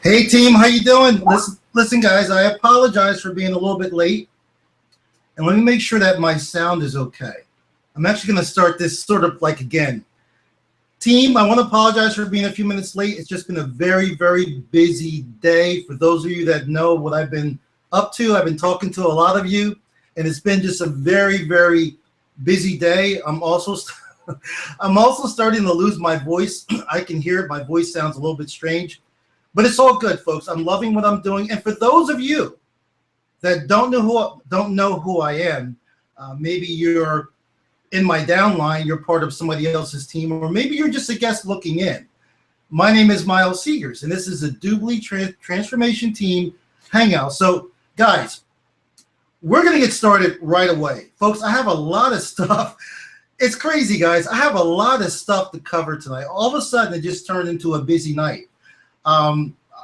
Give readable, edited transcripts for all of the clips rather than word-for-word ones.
Hey team, how you doing? Listen guys, I apologize for being a little bit late. And let me make sure that my sound is okay. I'm actually going to start this sort of like again. Team, I want to apologize for being a few minutes late. It's just been a very, very busy day. For those of you that know what I've been up to, I've been talking to a lot of you, and it's been just a very, very busy day. I'm also starting to lose my voice. I can hear it. My voice sounds a little bit strange, but it's all good, folks. I'm loving what I'm doing. And for those of you that don't know who I am, maybe you're in my downline, you're part of somebody else's team, or maybe you're just a guest looking in. My name is Miles Seegers, and this is a Doobly Transformation Team Hangout. So, guys, we're going to get started right away. Folks, I have a lot of stuff. It's crazy, guys. I have a lot of stuff to cover tonight. All of a sudden, it just turned into a busy night.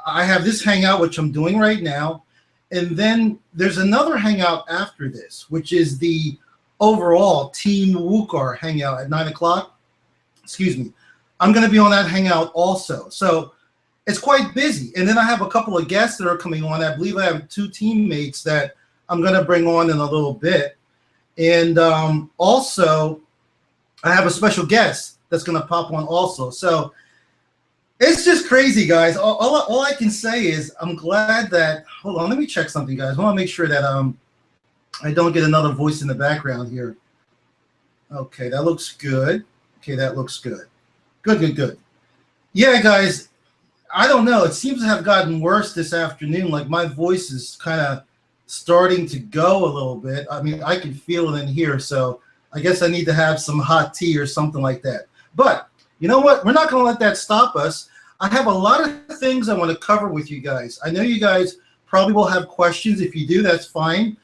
I have this hangout, which I'm doing right now, and then there's another hangout after this, which is the overall Team WUKAR hangout at 9 o'clock. Excuse me. I'm going to be on that hangout also. So it's quite busy. And then I have a couple of guests that are coming on. I believe I have 2 teammates that I'm going to bring on in a little bit. And also, I have a special guest that's going to pop on also. So it's just crazy, guys. All I can say is I'm glad that, hold on, let me check something, guys. I want to make sure that I don't get another voice in the background here. Okay, that looks good. Okay, that looks good. Good. Yeah, guys, I don't know. It seems to have gotten worse this afternoon. Like my voice is kind of starting to go a little bit. I mean, I can feel it in here. So I guess I need to have some hot tea or something like that. But you know what? We're not going to let that stop us. I have a lot of things I want to cover with you guys. I know you guys probably will have questions. If you do, that's fine.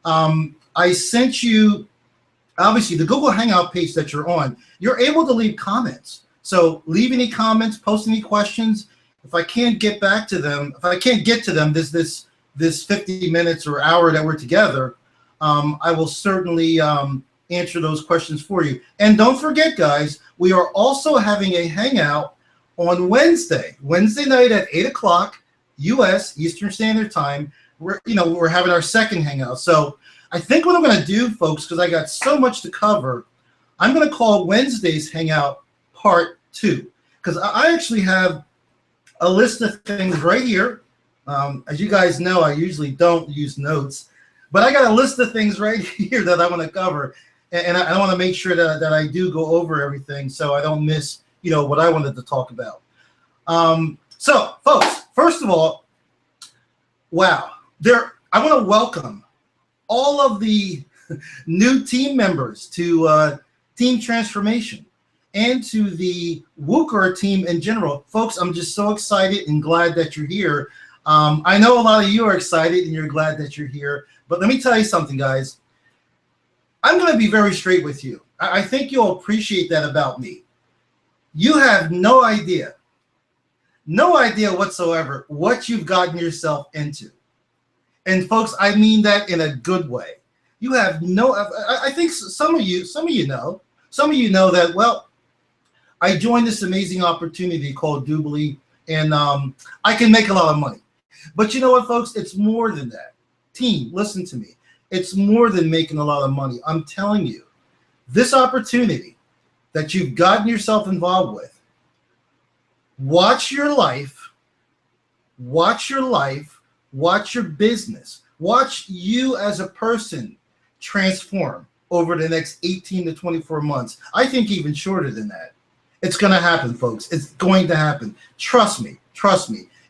I sent you, obviously, the Google Hangout page that you're on. You're able to leave comments. So leave any comments, post any questions. If I can't get back to them, if I can't get to them this 50 minutes or hour that we're together, I will certainly answer those questions for you. And don't forget, guys, we are also having a hangout on Wednesday night at 8 o'clock U.S. Eastern Standard Time. We're having our second hangout. So I think what I'm going to do, folks, because I got so much to cover, I'm going to call Wednesday's hangout part 2, because I actually have a list of things right here. As you guys know, I usually don't use notes, but I got a list of things right here that I want to cover, and I want to make sure that I do go over everything so I don't miss, what I wanted to talk about. So, folks, first of all, wow. I want to welcome all of the new team members to Team Transformation and to the WUKAR team in general. Folks, I'm just so excited and glad that you're here. I know a lot of you are excited and you're glad that you're here, but let me tell you something, guys. I'm going to be very straight with you. I think you'll appreciate that about me. You have no idea whatsoever what you've gotten yourself into. And folks, I mean that in a good way. You have no, I think some of you know that, well, I joined this amazing opportunity called Doobly, and I can make a lot of money. But you know what, folks? It's more than that. Team, listen to me. It's more than making a lot of money. I'm telling you, this opportunity that you've gotten yourself involved with, watch your life, watch your business, watch you as a person transform over the next 18 to 24 months. I think even shorter than that. It's going to happen, folks. It's going to happen. Trust me.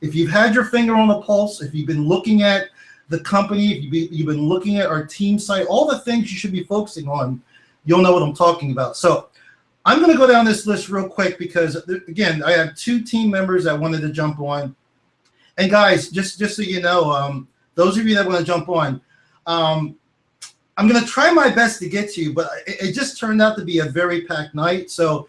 If you've had your finger on the pulse, if you've been looking at the company, if you've been looking at our team site, all the things you should be focusing on, you'll know what I'm talking about. So I'm going to go down this list real quick because, again, I have 2 team members that wanted to jump on. And guys, just so you know, those of you that want to jump on, I'm going to try my best to get to you, but it just turned out to be a very packed night. So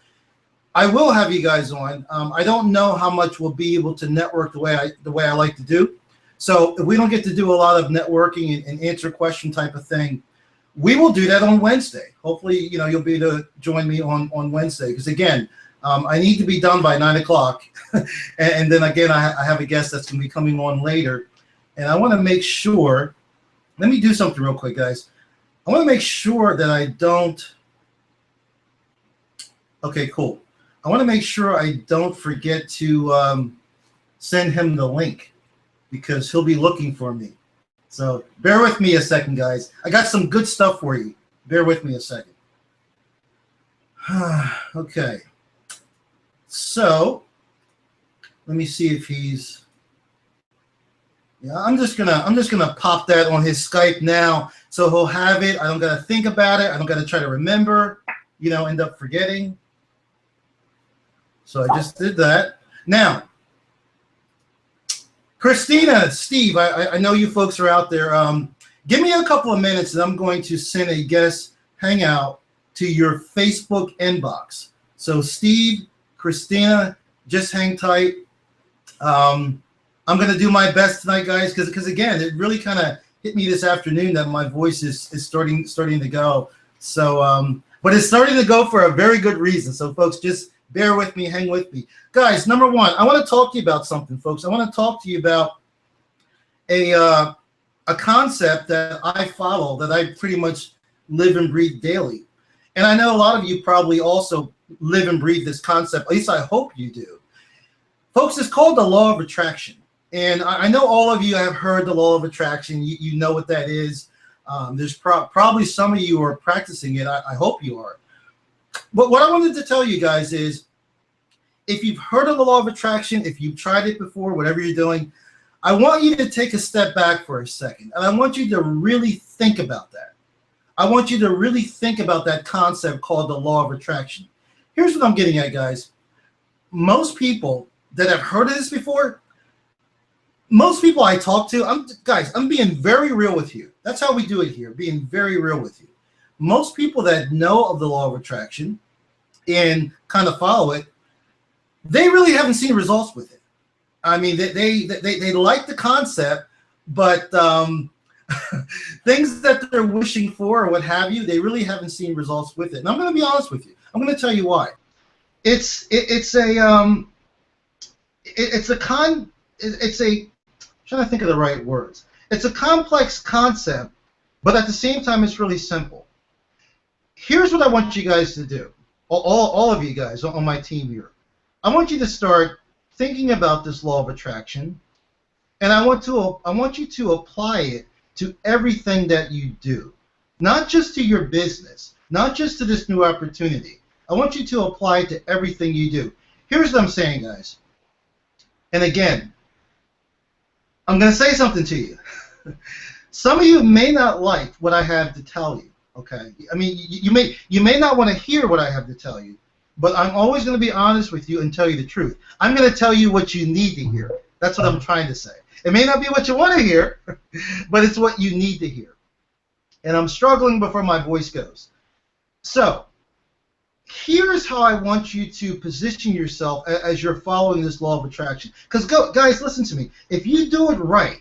I will have you guys on. I don't know how much we'll be able to network the way I like to do. So if we don't get to do a lot of networking and answer question type of thing, we will do that on Wednesday. Hopefully, you'll be able to join me on Wednesday. Because again, I need to be done by 9 o'clock. And then again, I have a guest that's going to be coming on later. And I want to make sure, let me do something real quick, guys. I want to make sure that I don't, okay, cool. I want to make sure I don't forget to send him the link because he'll be looking for me. So bear with me a second, guys. I got some good stuff for you. Bear with me a second. Okay. So let me see if he's. Yeah, I'm just gonna pop that on his Skype now, so he'll have it. I don't gotta think about it. I don't gotta try to remember. End up forgetting. So I just did that. Now, Christina, Steve, I know you folks are out there. Give me a couple of minutes, and I'm going to send a guest hangout to your Facebook inbox. So Steve, Christina, just hang tight. I'm going to do my best tonight, guys, because again, it really kind of hit me this afternoon that my voice is starting to go. So, but it's starting to go for a very good reason. So, folks, just bear with me, hang with me. Guys, number one, I want to talk to you about something, folks. I want to talk to you about a concept that I follow, that I pretty much live and breathe daily. And I know a lot of you probably also live and breathe this concept. At least I hope you do. Folks, it's called the law of attraction. And I know all of you have heard the law of attraction. You know what that is. There's probably some of you are practicing it. I hope you are. But what I wanted to tell you guys is, if you've heard of the law of attraction, if you've tried it before, whatever you're doing, I want you to take a step back for a second. And I want you to really think about that. I want you to really think about that concept called the law of attraction. Here's what I'm getting at, guys. Most people that have heard of this before, most people I talk to, I'm being very real with you. That's how we do it here, being very real with you. Most people that know of the law of attraction and kind of follow it, they really haven't seen results with it. I mean, they like the concept, but things that they're wishing for or what have you, they really haven't seen results with it. And I'm going to be honest with you. I'm going to tell you why. I'm trying to think of the right words. It's a complex concept, but at the same time, it's really simple. Here's what I want you guys to do. All of you guys on my team here. I want you to start thinking about this law of attraction, and I want you to apply it to everything that you do, not just to your business, not just to this new opportunity. I want you to apply it to everything you do. Here's what I'm saying, guys. And again, I'm going to say something to you. Some of you may not like what I have to tell you. Okay, I mean, you may not want to hear what I have to tell you, but I'm always going to be honest with you and tell you the truth. I'm going to tell you what you need to hear. That's what I'm trying to say. It may not be what you want to hear, but it's what you need to hear. And I'm struggling before my voice goes. So here's how I want you to position yourself as you're following this law of attraction. Because guys, listen to me. If you do it right,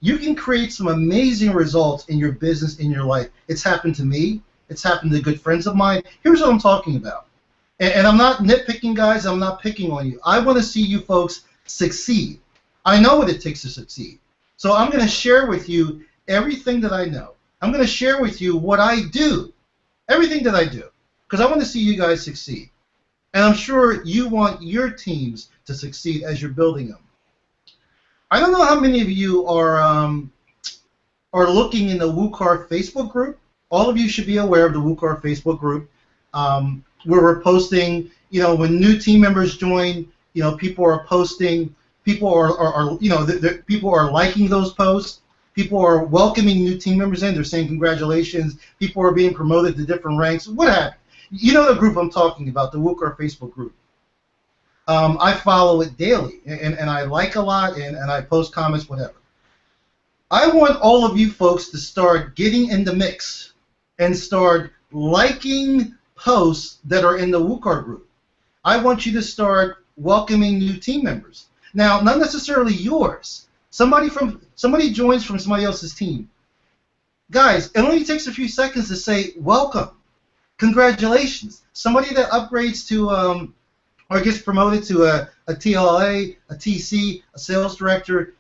you can create some amazing results in your business, in your life. It's happened to me. It's happened to good friends of mine. Here's what I'm talking about. And I'm not nitpicking, guys. I'm not picking on you. I want to see you folks succeed. I know what it takes to succeed. So I'm going to share with you everything that I know. I'm going to share with you what I do, everything that I do, because I want to see you guys succeed. And I'm sure you want your teams to succeed as you're building them. I don't know how many of you are looking in the WUKAR Facebook group. All of you should be aware of the WUKAR Facebook group, where we're posting, when new team members join, people are posting, people are people are liking those posts, people are welcoming new team members in, they're saying congratulations, people are being promoted to different ranks, what have you. You know the group I'm talking about, the WUKAR Facebook group. I follow it daily, and I like a lot, and I post comments, whatever. I want all of you folks to start getting in the mix and start liking posts that are in the WUKAR group. I want you to start welcoming new team members. Now, not necessarily yours. Somebody joins from somebody else's team. Guys, it only takes a few seconds to say welcome, congratulations. Somebody that upgrades to or gets promoted to a TLA, a TC, a sales director,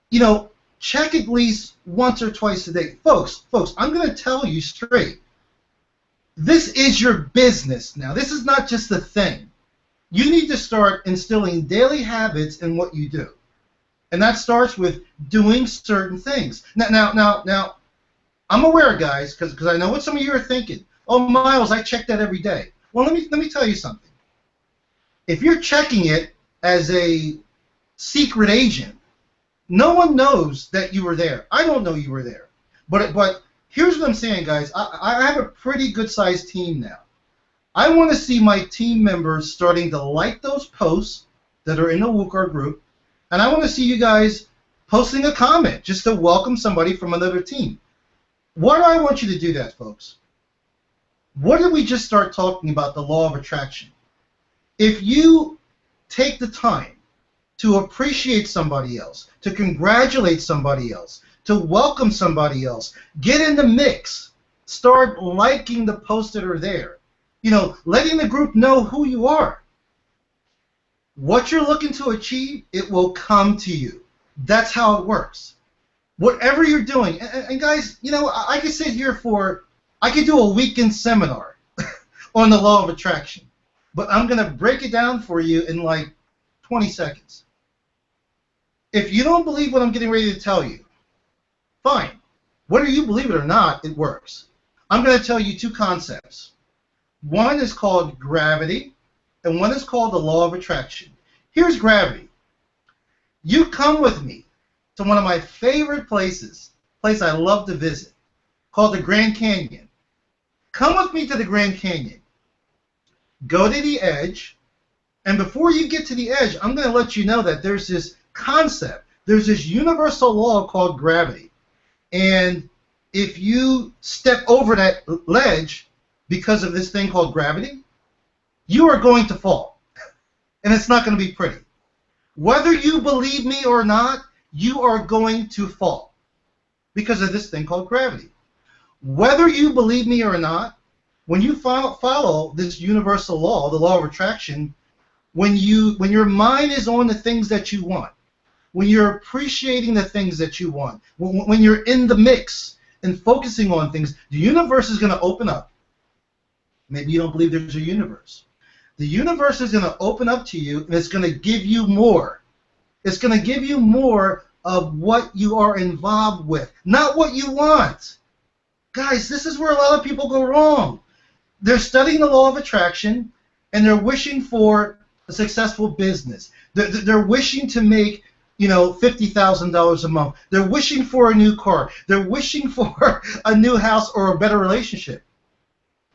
you know, check at least once or twice a day. Folks, I'm going to tell you straight. This is your business now. This is not just a thing. You need to start instilling daily habits in what you do. And that starts with doing certain things. Now, I'm aware, guys, because I know what some of you are thinking. Oh, Miles, I check that every day. Well, let me tell you something. If you're checking it as a secret agent, no one knows that you were there. I don't know you were there. But here's what I'm saying, guys. I have a pretty good-sized team now. I want to see my team members starting to like those posts that are in the WUKAR group, and I want to see you guys posting a comment just to welcome somebody from another team. Why do I want you to do that, folks? What did we just start talking about, the law of attraction? If you take the time to appreciate somebody else, to congratulate somebody else, to welcome somebody else, get in the mix, start liking the posts that are there, you know, letting the group know who you are. What you're looking to achieve, it will come to you. That's how it works. Whatever you're doing, and guys, you know, I could sit here I could do a weekend seminar on the law of attraction, but I'm going to break it down for you in like 20 seconds. If you don't believe what I'm getting ready to tell you, fine. Whether you believe it or not, it works. I'm going to tell you two concepts. One is called gravity, and one is called the law of attraction. Here's gravity. You come with me to one of my favorite places, a place I love to visit, called the Grand Canyon. Come with me to the Grand Canyon. Go to the edge, and before you get to the edge, I'm going to let you know that there's this concept, there's this universal law called gravity. And if you step over that ledge because of this thing called gravity, you are going to fall. And it's not going to be pretty. Whether you believe me or not, you are going to fall because of this thing called gravity. Whether you believe me or not, when you follow this universal law, the law of attraction, when your mind is on the things that you want, when you're appreciating the things that you want, when you're in the mix and focusing on things, the universe is going to open up. Maybe you don't believe there's a universe. The universe is going to open up to you, and it's going to give you more. It's going to give you more of what you are involved with, not what you want. Guys, this is where a lot of people go wrong. They're studying the law of attraction, and they're wishing for a successful business. They're wishing to make, you know, $50,000 a month. They're wishing for a new car. They're wishing for a new house or a better relationship.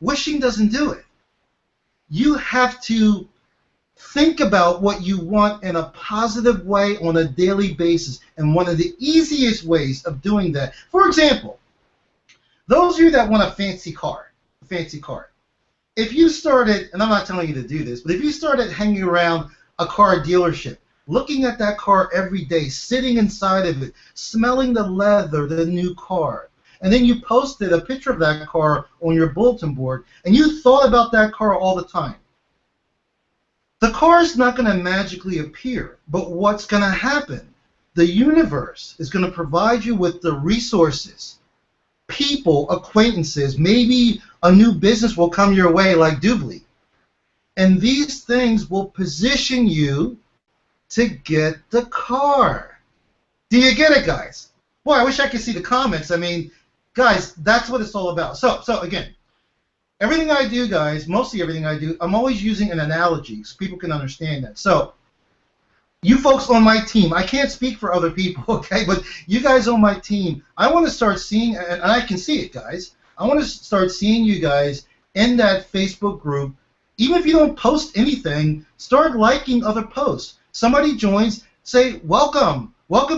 Wishing doesn't do it. You have to think about what you want in a positive way on a daily basis. And one of the easiest ways of doing that, for example, those of you that want a fancy car, if you started, and I'm not telling you to do this, but if you started hanging around a car dealership, looking at that car every day, sitting inside of it, smelling the leather, the new car, and then you posted a picture of that car on your bulletin board, and you thought about that car all the time, the car is not going to magically appear. But what's going to happen? The universe is going to provide you with the resources, people, acquaintances, maybe a new business will come your way like Doobly. And these things will position you to get the car. Do you get it, guys? Boy, I wish I could see the comments. I mean, guys, that's what it's all about. So again, everything I do, guys, mostly everything I do, I'm always using an analogy so people can understand that. So you folks on my team, I can't speak for other people, okay, but you guys on my team, I want to start seeing, and I can see it, guys, I want to start seeing you guys in that Facebook group. Even if you don't post anything, start liking other posts. Somebody joins, say, welcome,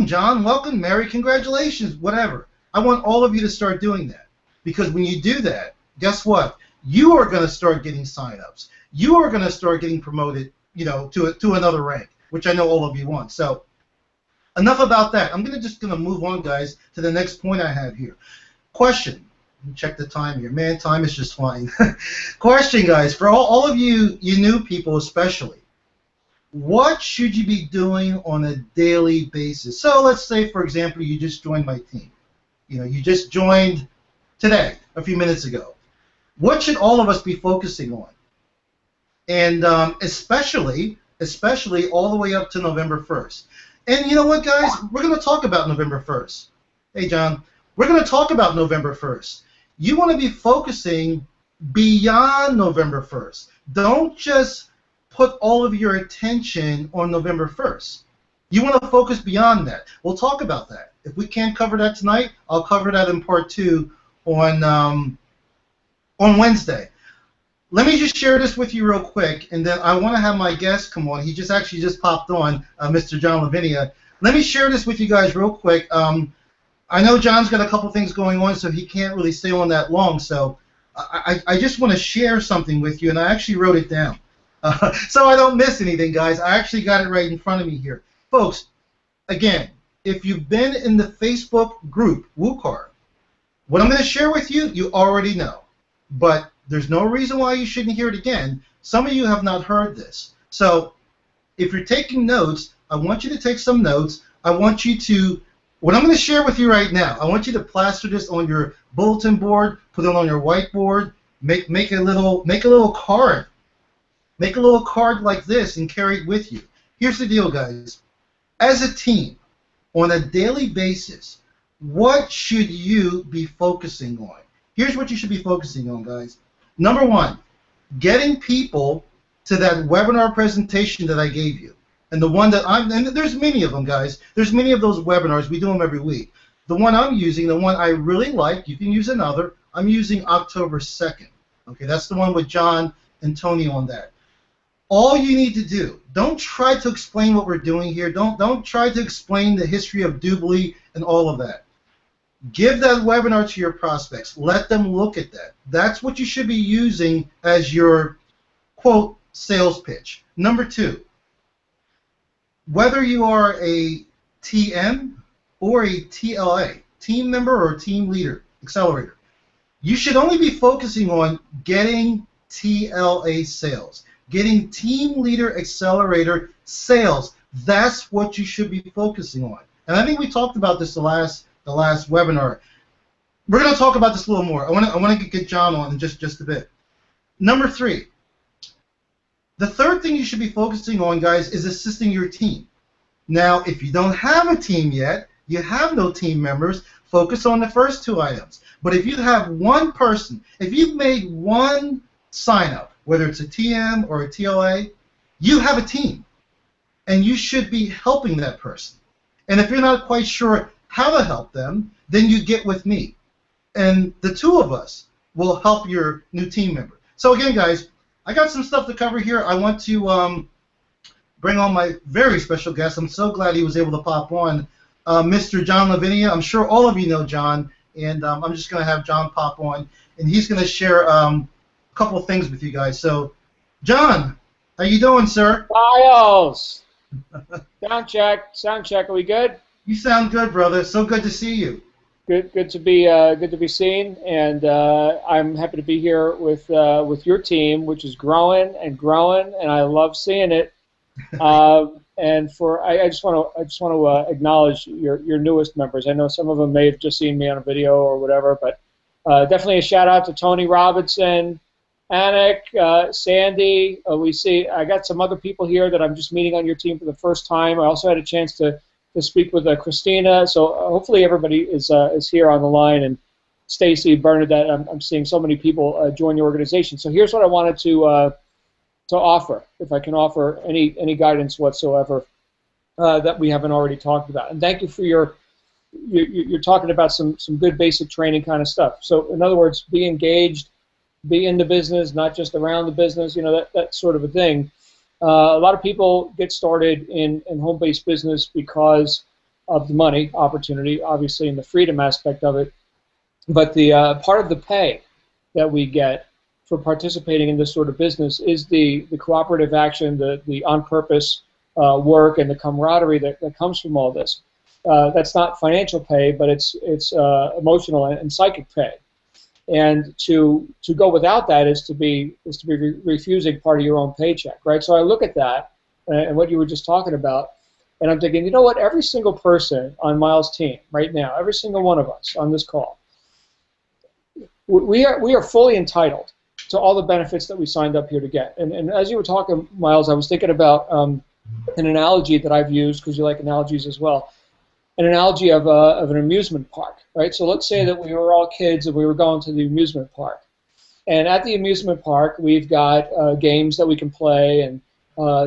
John, welcome, Mary, congratulations, whatever. I want all of you to start doing that, because when you do that, guess what? You are going to start getting sign-ups. You are going to start getting promoted, you know, to another rank, which I know all of you want. So enough about that. I'm just going to move on, guys, to the next point I have here. Question. check the time here. Man, time is just flying. Question, guys, for all of you new people especially, what should you be doing on a daily basis? So let's say, for example, you just joined my team. You just joined today, a few minutes ago. What should all of us be focusing on? And especially all the way up to November 1st. And you know what, guys? We're going to talk about November 1st. Hey, John. We're going to talk about November 1st. You want to be focusing beyond November 1st. Don't just put all of your attention on November 1st. You want to focus beyond that. We'll talk about that. If we can't cover that tonight, I'll cover that in part 2 on Wednesday. Let me just share this with you real quick, and then I want to have my guest come on. He actually just popped on, Mr. John Lavinia. Let me share this with you guys real quick. I know John's got a couple things going on, so he can't really stay on that long. So I just want to share something with you, and I actually wrote it down. So I don't miss anything, guys. I actually got it right in front of me here. Folks, again, if you've been in the Facebook group, WUKAR, what I'm going to share with you, you already know. But there's no reason why you shouldn't hear it again. Some of you have not heard this. So if you're taking notes, I want you to take some notes. I want you to, what I'm going to share with you right now, I want you to plaster this on your bulletin board, put it on your whiteboard, make a little card. Make a little card like this and carry it with you. Here's the deal, guys. As a team, on a daily basis, what should you be focusing on? Here's what you should be focusing on, guys. Number 1, getting people to that webinar presentation that I gave you. And the one that and there's many of them, guys. There's many of those webinars. We do them every week. The one I'm using, the one I really like, you can use another. I'm using October 2nd. Okay, that's the one with John and Tony on that. All you need to do, don't try to explain what we're doing here. Don't try to explain the history of Doobly and all of that. Give that webinar to your prospects. Let them look at that. That's what you should be using as your, quote, sales pitch. Number 2, whether you are a TM or a TLA, team member or team leader, accelerator, you should only be focusing on getting TLA sales, getting team leader accelerator sales. That's what you should be focusing on. And I think we talked about this the last webinar. We're going to talk about this a little more. I want to get John on in just a bit. Number 3, the third thing you should be focusing on, guys, is assisting your team. Now, if you don't have a team yet, you have no team members, focus on the first 2 items. But if you have one person, if you've made one sign up, whether it's a TM or a TLA, you have a team, and you should be helping that person. And if you're not quite sure how to help them, then you get with me, and the 2 of us will help your new team member. So again, guys, I got some stuff to cover here. I want to bring on my very special guest. I'm so glad he was able to pop on, Mr. John Lavinia. I'm sure all of you know John, and I'm just going to have John pop on, and he's going to share a couple of things with you guys. So, John, how you doing, sir? Miles. Sound check. Are we good? You sound good, brother. So good to see you. Good to be seen, and I'm happy to be here with your team, which is growing, and I love seeing it. And I just want to acknowledge your newest members. I know some of them may have just seen me on a video or whatever, but definitely a shout out to Tony Robinson, Anik, Sandy. I got some other people here that I'm just meeting on your team for the first time. I also had a chance to speak with Christina. So hopefully everybody is here on the line, and Stacy, Bernadette. I'm seeing so many people join your organization. So here's what I wanted to offer, if I can offer any guidance whatsoever that we haven't already talked about. And thank you for you're talking about some good basic training kind of stuff. So in other words, be engaged, be in the business, not just around the business. You know, that sort of a thing. A lot of people get started in home-based business because of the money opportunity, obviously, and the freedom aspect of it. But the part of the pay that we get for participating in this sort of business is the cooperative action, the on-purpose work, and the camaraderie that comes from all this. That's not financial pay, but it's emotional and psychic pay. And to go without that is to be refusing part of your own paycheck, right? So I look at that and what you were just talking about, and I'm thinking, you know what? Every single person on Miles' team right now, every single one of us on this call, we are fully entitled to all the benefits that we signed up here to get. And as you were talking, Miles, I was thinking about an analogy that I've used, because you like analogies as well. An analogy of an amusement park, right? So let's say that we were all kids and we were going to the amusement park. And at the amusement park, we've got games that we can play, and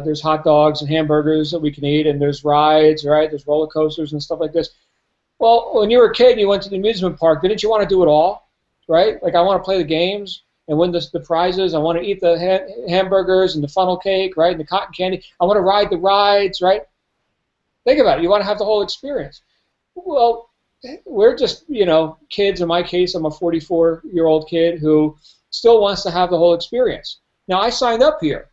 there's hot dogs and hamburgers that we can eat, and there's rides, right? There's roller coasters and stuff like this. Well, when you were a kid and you went to the amusement park, didn't you want to do it all, right? Like, I want to play the games and win the prizes. I want to eat the hamburgers and the funnel cake, right, and the cotton candy. I want to ride the rides, right? Think about it. You want to have the whole experience. Well, we're just, kids. In my case, I'm a 44-year-old kid who still wants to have the whole experience. Now, I signed up here.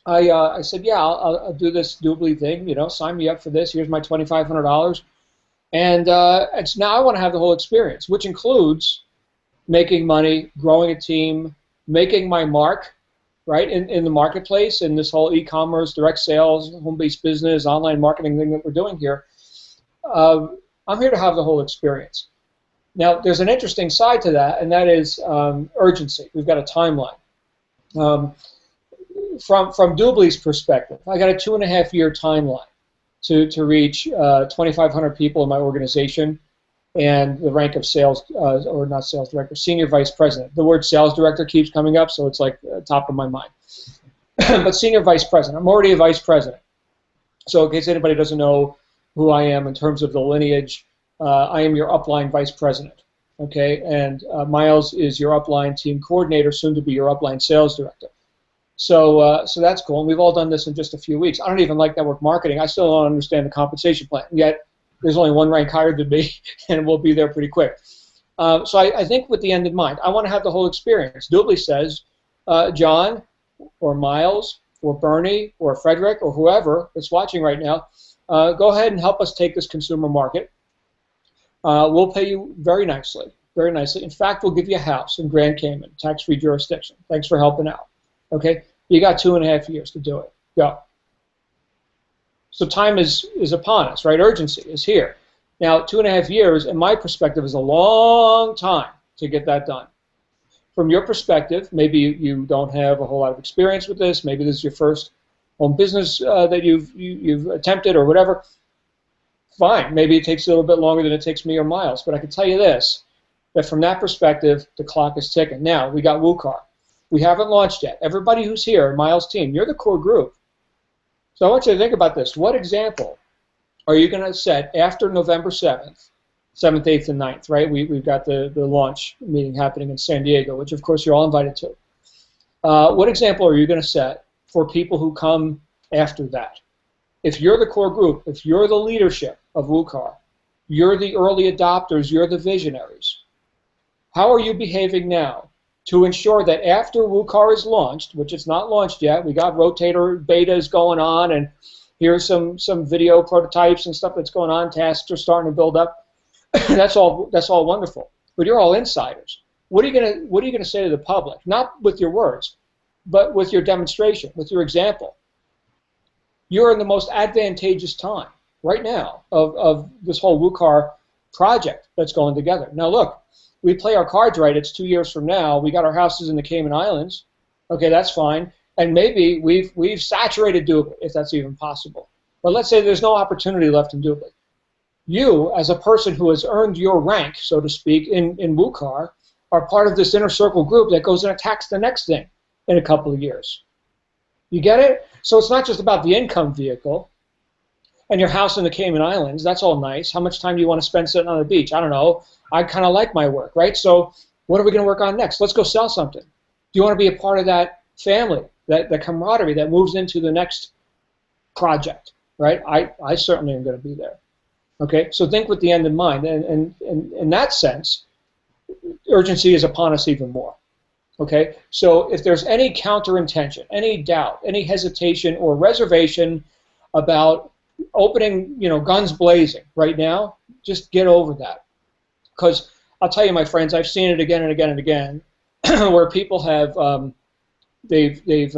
I said, yeah, I'll do this Doobly thing. Sign me up for this. Here's my $2,500. And it's now I want to have the whole experience, which includes making money, growing a team, making my mark, right, in the marketplace, in this whole e-commerce, direct sales, home-based business, online marketing thing that we're doing here. I'm here to have the whole experience. Now, there's an interesting side to that, and that is urgency. We've got a timeline. From Doobly's perspective, I got a 2.5-year timeline to reach 2,500 people in my organization and the rank of sales, or not sales director, senior vice president. The word sales director keeps coming up, so it's like top of my mind. But senior vice president, I'm already a vice president. So in case anybody doesn't know who I am in terms of the lineage, I am your upline vice president, okay? And Miles is your upline team coordinator, soon to be your upline sales director. So that's cool, and we've all done this in just a few weeks. I don't even like network marketing. I still don't understand the compensation plan, yet there's only one rank higher than me, and we'll be there pretty quick. So I think with the end in mind, I want to have the whole experience. Doobly says, John, or Miles, or Bernie, or Frederick, or whoever that's watching right now, go ahead and help us take this consumer market. We'll pay you very nicely, very nicely. In fact, we'll give you a house in Grand Cayman, tax-free jurisdiction. Thanks for helping out. Okay, you got 2.5 years to do it. Go. So time is upon us, right? Urgency is here. Now, 2.5 years, in my perspective, is a long time to get that done. From your perspective, maybe you don't have a whole lot of experience with this. Maybe this is your first home business that you've attempted or whatever. Fine. Maybe it takes a little bit longer than it takes me or Miles. But I can tell you this, that from that perspective, the clock is ticking. Now, we got WUKAR. We haven't launched yet. Everybody who's here, Miles' team, you're the core group. So I want you to think about this. What example are you going to set after November 7th, 7th, 8th, and 9th, right? We've got the launch meeting happening in San Diego, which, of course, you're all invited to. What example are you going to set for people who come after that? If you're the core group, if you're the leadership of WUKAR, you're the early adopters, you're the visionaries, how are you behaving now to ensure that after WUKAR is launched, which it's not launched yet, we got rotator betas going on, and here's some video prototypes and stuff that's going on, tasks are starting to build up. That's all wonderful. But you're all insiders. What are you gonna say to the public? Not with your words, but with your demonstration, with your example. You're in the most advantageous time right now of this whole WUKAR project that's going together. Now look, we play our cards right, it's 2 years from now, we got our houses in the Cayman Islands, okay, that's fine, and maybe we've saturated Doobly, if that's even possible. But let's say there's no opportunity left in Doobly. You, as a person who has earned your rank, so to speak, in WUKAR, are part of this inner circle group that goes and attacks the next thing in a couple of years. You get it? So it's not just about the income vehicle and your house in the Cayman Islands. That's all nice. How much time do you want to spend sitting on the beach? I don't know. I kind of like my work, right? So what are we going to work on next? Let's go sell something. Do you want to be a part of that family, that camaraderie that moves into the next project, right? I certainly am going to be there. Okay, so think with the end in mind. And in that sense, urgency is upon us even more. Okay, so if there's any counter-intention, any doubt, any hesitation or reservation about opening, guns blazing right now, just get over that. Because I'll tell you, my friends, I've seen it again and again and again, where people have they've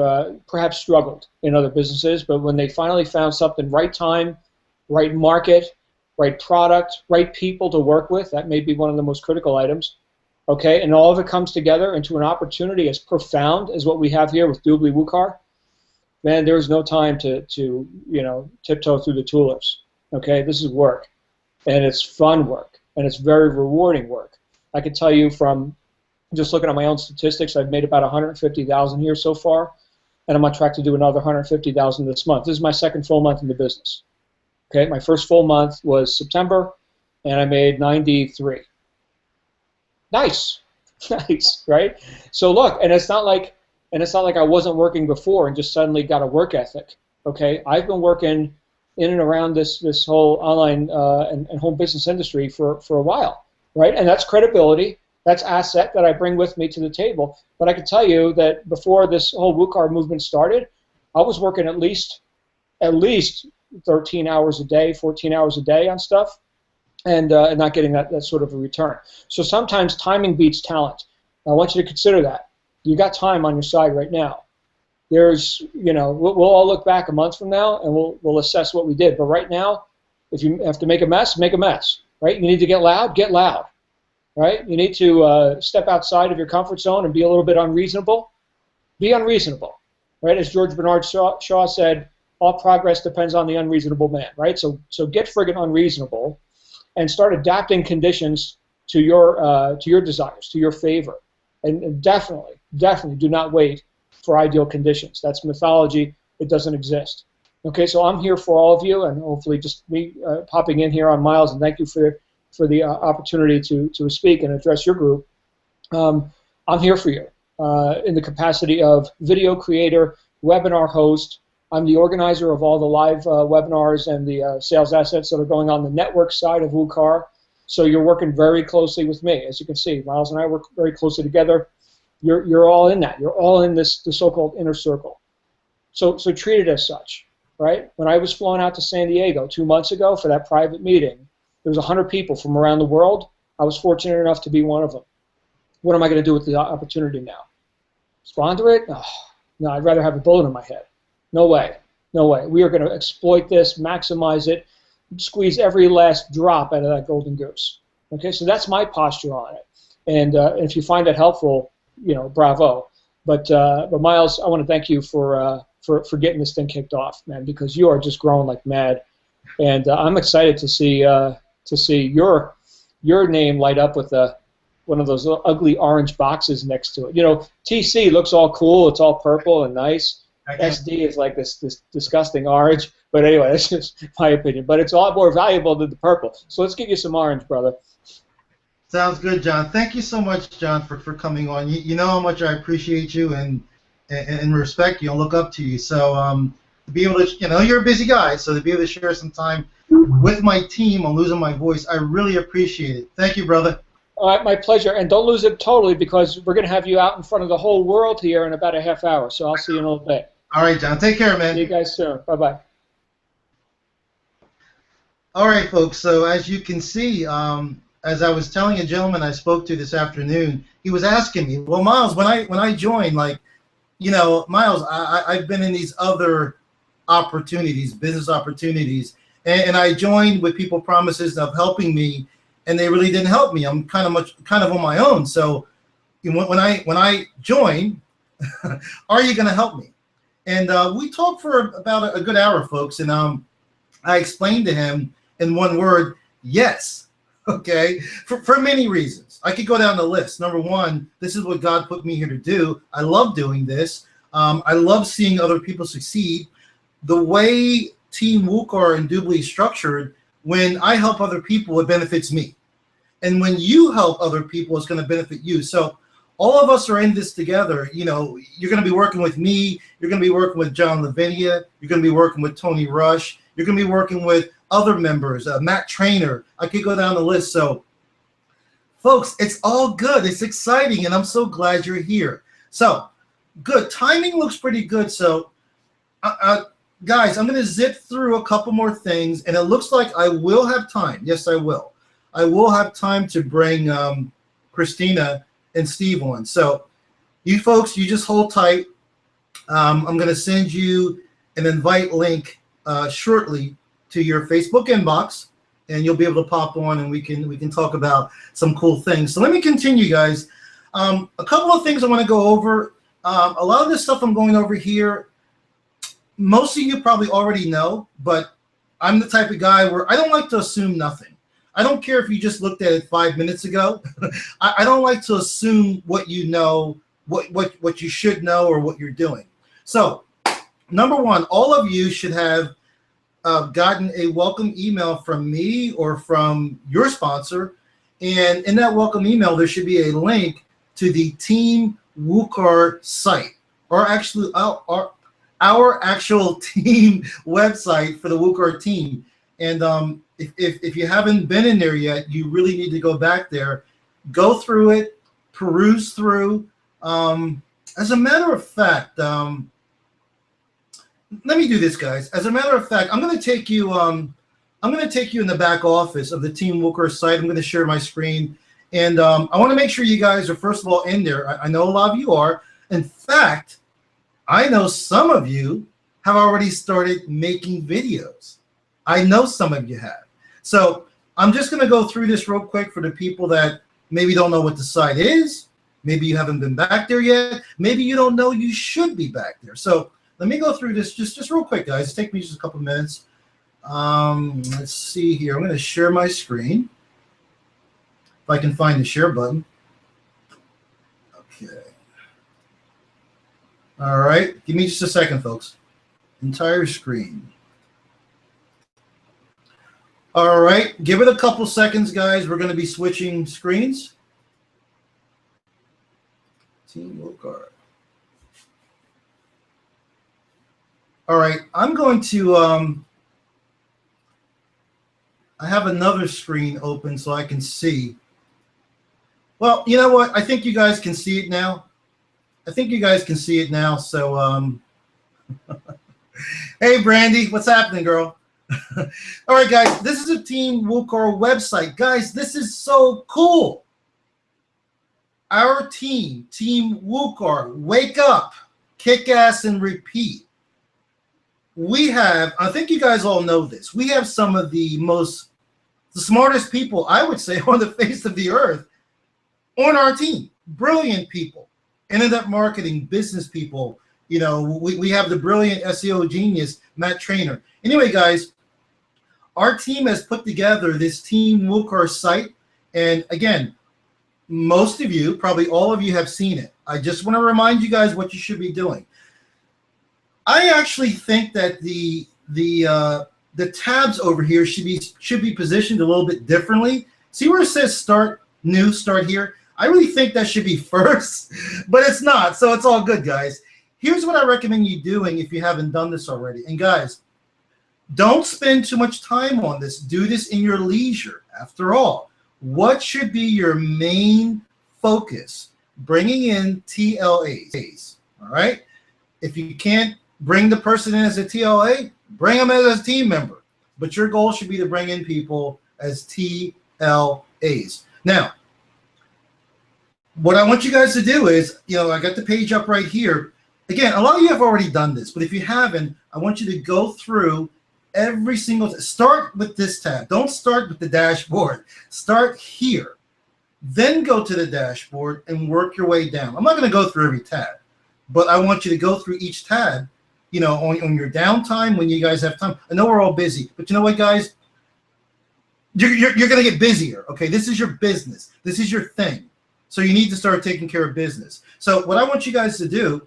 perhaps struggled in other businesses, but when they finally found something, right time, right market, right product, right people to work with, that may be one of the most critical items. Okay, and all of it comes together into an opportunity as profound as what we have here with WUKAR. Man, there's no time to tiptoe through the tulips. Okay, this is work, and it's fun work, and it's very rewarding work. I can tell you from just looking at my own statistics, I've made about 150,000 here so far, and I'm on track to do another 150,000 this month. This is my second full month in the business. Okay, my first full month was September, and I made 93. Nice, nice, right? So look, and it's not like I wasn't working before and just suddenly got a work ethic. Okay, I've been working in and around this whole online and home business industry for a while, right? And that's credibility. That's asset that I bring with me to the table. But I can tell you that before this whole WUKAR movement started, I was working at least 13 hours a day, 14 hours a day on stuff, and not getting that sort of a return. So sometimes timing beats talent. I want you to consider that. You got time on your side right now. There's, we'll all look back a month from now and we'll assess what we did. But right now, if you have to make a mess, right? You need to get loud, right? You need to step outside of your comfort zone and be a little bit unreasonable. Be unreasonable, right? As George Bernard Shaw said, all progress depends on the unreasonable man, right? So get friggin' unreasonable and start adapting conditions to your desires, to your favor. And definitely do not wait for ideal conditions. That's mythology. It doesn't exist. Okay, so I'm here for all of you, and hopefully just me popping in here on Miles, and thank you for the opportunity to speak and address your group. I'm here for you in the capacity of video creator, webinar host. I'm the organizer of all the live webinars and the sales assets that are going on the network side of WUKAR. So you're working very closely with me. As you can see, Miles and I work very closely together. You're all in that. You're all in the so-called inner circle. So treat it as such, right? When I was flown out to San Diego 2 months ago for that private meeting, there was 100 people from around the world. I was fortunate enough to be one of them. What am I going to do with the opportunity now? Squander it? Oh, no, I'd rather have a bullet in my head. No way. No way. We are going to exploit this, maximize it, squeeze every last drop out of that golden goose. Okay, so that's my posture on it. And if you find it helpful, bravo. But Miles, I want to thank you for getting this thing kicked off, man, because you are just growing like mad, and I'm excited to see your name light up with one of those little ugly orange boxes next to it. TC looks all cool; it's all purple and nice. SD is like this disgusting orange. But anyway, that's just my opinion. But it's a lot more valuable than the purple. So let's get you some orange, brother. Sounds good, John. Thank you so much, John, for coming on. You know how much I appreciate you and respect you and look up to you. So to be able to, you're a busy guy, so to be able to share some time with my team on Losing My Voice, I really appreciate it. Thank you, brother. All right, my pleasure. And don't lose it totally, because we're going to have you out in front of the whole world here in about a half hour. So I'll see you in a little bit. All right, John. Take care, man. See you guys soon. Bye-bye. All right, folks. So as you can see, as I was telling a gentleman I spoke to this afternoon, he was asking me, well, Miles, when I joined, Miles, I've been in these other opportunities, business opportunities, and I joined with people promises of helping me, and they really didn't help me. I'm kind of on my own. So when I join, are you going to help me? And we talked for about a good hour, folks, and I explained to him in one word, yes, okay, for many reasons. I could go down the list. Number one, this is what God put me here to do. I love doing this. I love seeing other people succeed. The way Team WUKAR and Doobly is structured, when I help other people, it benefits me. And when you help other people, it's going to benefit you. So all of us are in this together. You're going to be working with me. You're going to be working with John Lavinia. You're going to be working with Tony Rush. You're going to be working with other members, Matt Trainer. I could go down the list. So, folks, it's all good. It's exciting, and I'm so glad you're here. So, good. Timing looks pretty good. So, guys, I'm going to zip through a couple more things, and it looks like I will have time. Yes, I will. I will have time to bring Christina and Steve on. So you folks, you just hold tight. I'm going to send you an invite link shortly to your Facebook inbox, and you'll be able to pop on, and we can talk about some cool things. So let me continue, guys. A couple of things I want to go over. A lot of this stuff I'm going over here, most of you probably already know, but I'm the type of guy where I don't like to assume nothing. I don't care if you just looked at it 5 minutes ago. I don't like to assume what you know, what you should know, or what you're doing. So, number one, all of you should have gotten a welcome email from me or from your sponsor. And in that welcome email, there should be a link to the Team WUKAR site, or actually our actual team website for the WUKAR team. And if you haven't been in there yet, you really need to go back there, go through it, peruse through. As a matter of fact, let me do this, guys. As a matter of fact, I'm going to take you. I'm going to take you in the back office of the Team WUKAR site. I'm going to share my screen, and I want to make sure you guys are first of all in there. I know a lot of you are. In fact, I know some of you have already started making videos. I know some of you have. So I'm just going to go through this real quick for the people that maybe don't know what the site is. Maybe you haven't been back there yet. Maybe you don't know you should be back there. So let me go through this just real quick, guys. Take me just a couple minutes. Let's see here. I'm going to share my screen. If I can find the share button. Okay. All right. Give me just a second, folks. Entire screen. All right. Give it a couple seconds, guys. We're going to be switching screens. Team WUKAR. All right, I'm going to, I have another screen open so I can see. Well, you know what? I think you guys can see it now. I think you guys can see it now. So, hey, Brandy, what's happening, girl? All right, guys, this is a Team WUKAR website. Guys, this is so cool. Our team, Team WUKAR, wake up, kick ass, and repeat. We have, I think you guys all know this, we have some of the smartest people, I would say, on the face of the earth on our team. Brilliant people. Internet marketing, business people. You know, we have the brilliant SEO genius, Matt Trainer. Anyway, guys, our team has put together this Team WUKAR site. And again, most of you, probably all of you have seen it. I just want to remind you guys what you should be doing. I actually think that the tabs over here should be positioned a little bit differently. See where it says start new, start here? I really think that should be first, but it's not, so it's all good, guys. Here's what I recommend you doing if you haven't done this already. And guys, don't spend too much time on this. Do this in your leisure. After all, what should be your main focus? Bringing in TLAs, all right? If you can't bring the person in as a TLA, bring them as a team member. But your goal should be to bring in people as TLAs. Now, what I want you guys to do is, you know, I got the page up right here. Again, a lot of you have already done this, but if you haven't, I want you to go through every single, start with this tab. Don't start with the dashboard. Start here. Then go to the dashboard and work your way down. I'm not going to go through every tab, but I want you to go through each tab, you know, on your downtime when you guys have time. I know we're all busy, but you know what, guys? You're going to get busier, okay? This is your business. This is your thing. So you need to start taking care of business. So what I want you guys to do,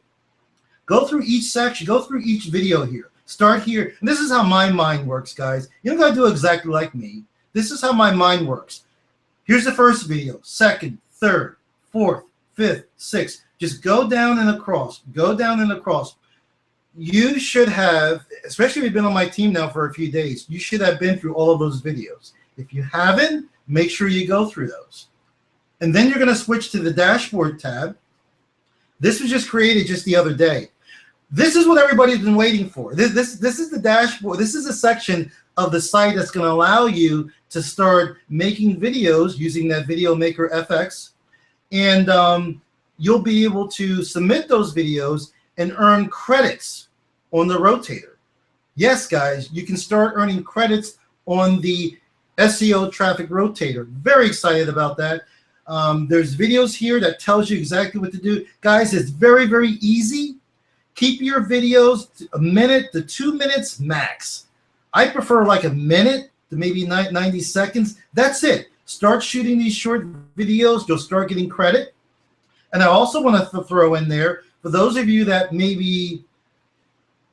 go through each section, go through each video here. Start here. And this is how my mind works, guys. You don't got to do exactly like me. This is how my mind works. Here's the first video, second, third, fourth, fifth, sixth. Just go down and across. Go down and across. You should have, especially if you've been on my team now for a few days, you should have been through all of those videos. If you haven't, make sure you go through those. And then you're going to switch to the dashboard tab. This was just created just the other day. This is what everybody's been waiting for. This is the dashboard. This is a section of the site that's going to allow you to start making videos using that Video Maker FX. And you'll be able to submit those videos and earn credits on the rotator. Yes, guys, you can start earning credits on the SEO traffic rotator. Very excited about that. There's videos here that tells you exactly what to do. Guys, it's very, very easy. Keep your videos to a minute to 2 minutes max. I prefer like a minute to maybe 90 seconds. That's it. Start shooting these short videos. You'll start getting credit. And I also want to throw in there, for those of you that maybe,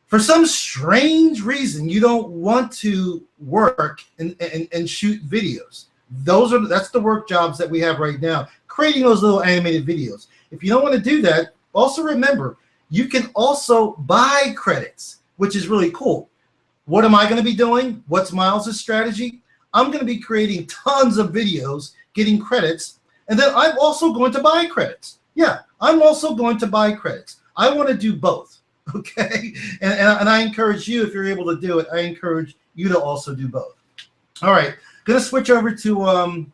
for some strange reason, you don't want to work and shoot videos. That's the work jobs that we have right now, creating those little animated videos. If you don't want to do that, also remember, you can also buy credits, which is really cool. What am I going to be doing? What's Miles' strategy? I'm going to be creating tons of videos, getting credits, and then I'm also going to buy credits. Yeah, I'm also going to buy credits. I want to do both, okay? And I encourage you, if you're able to do it, I encourage you to also do both. All right, going to switch over to, and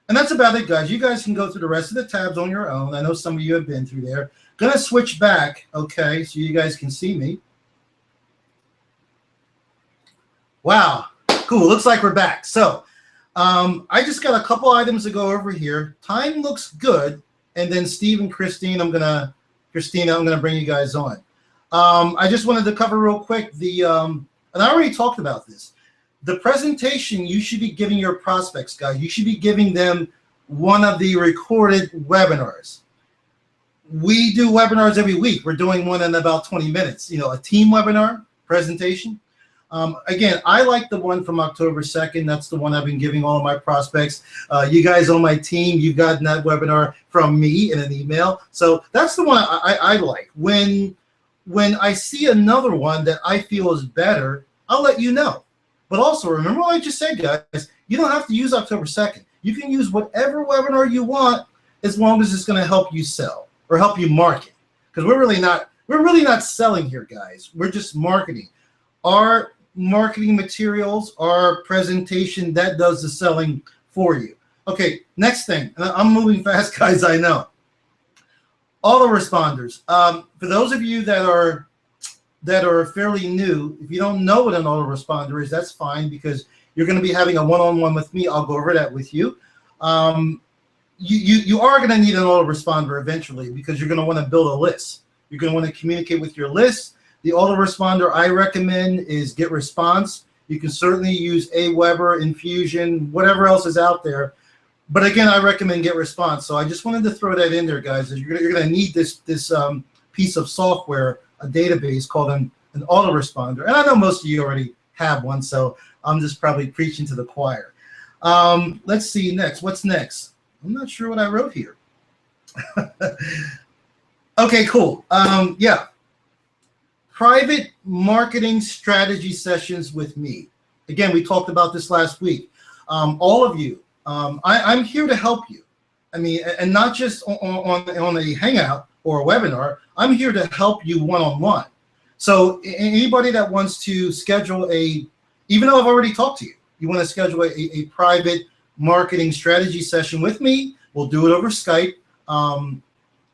that's about it, guys. You guys can go through the rest of the tabs on your own. I know some of you have been through there. Going to switch back, okay, so you guys can see me. Wow, cool. Looks like we're back. So I just got a couple items to go over here. Time looks good. And then Steve and Christina, I'm gonna bring you guys on. I just wanted to cover real quick and I already talked about this. The presentation you should be giving your prospects, guys. You should be giving them one of the recorded webinars. We do webinars every week. We're doing one in about 20 minutes. You know, a team webinar presentation. Again, I like the one from October 2nd. That's the one I've been giving all of my prospects. You guys on my team, you've gotten that webinar from me in an email. So that's the one I like. When I see another one that I feel is better, I'll let you know. But also, remember what I just said, guys, you don't have to use October 2nd. You can use whatever webinar you want as long as it's going to help you sell or help you market. Because we're really not selling here, guys. We're just marketing. Our marketing materials, our presentation, that does the selling for you. Okay, next thing. I'm moving fast, guys, I know. Autoresponders. For those of you that are fairly new, if you don't know what an autoresponder is, that's fine, because you're going to be having a one-on-one with me. I'll go over that with you. You are going to need an autoresponder eventually, because you're going to want to build a list. You're going to want to communicate with your list. The autoresponder I recommend is GetResponse. You can certainly use Aweber, Infusion, whatever else is out there. But again, I recommend GetResponse. So I just wanted to throw that in there, guys. You're going to need this piece of software, a database called an autoresponder. And I know most of you already have one, so I'm just probably preaching to the choir. Let's see next. What's next? I'm not sure what I wrote here. Okay, cool. Yeah. Private marketing strategy sessions with me. Again, we talked about this last week. All of you, I'm here to help you. I mean, and not just on a hangout or a webinar. I'm here to help you one-on-one. So anybody that wants to schedule even though I've already talked to you, you want to schedule a private marketing strategy session with me, we'll do it over Skype.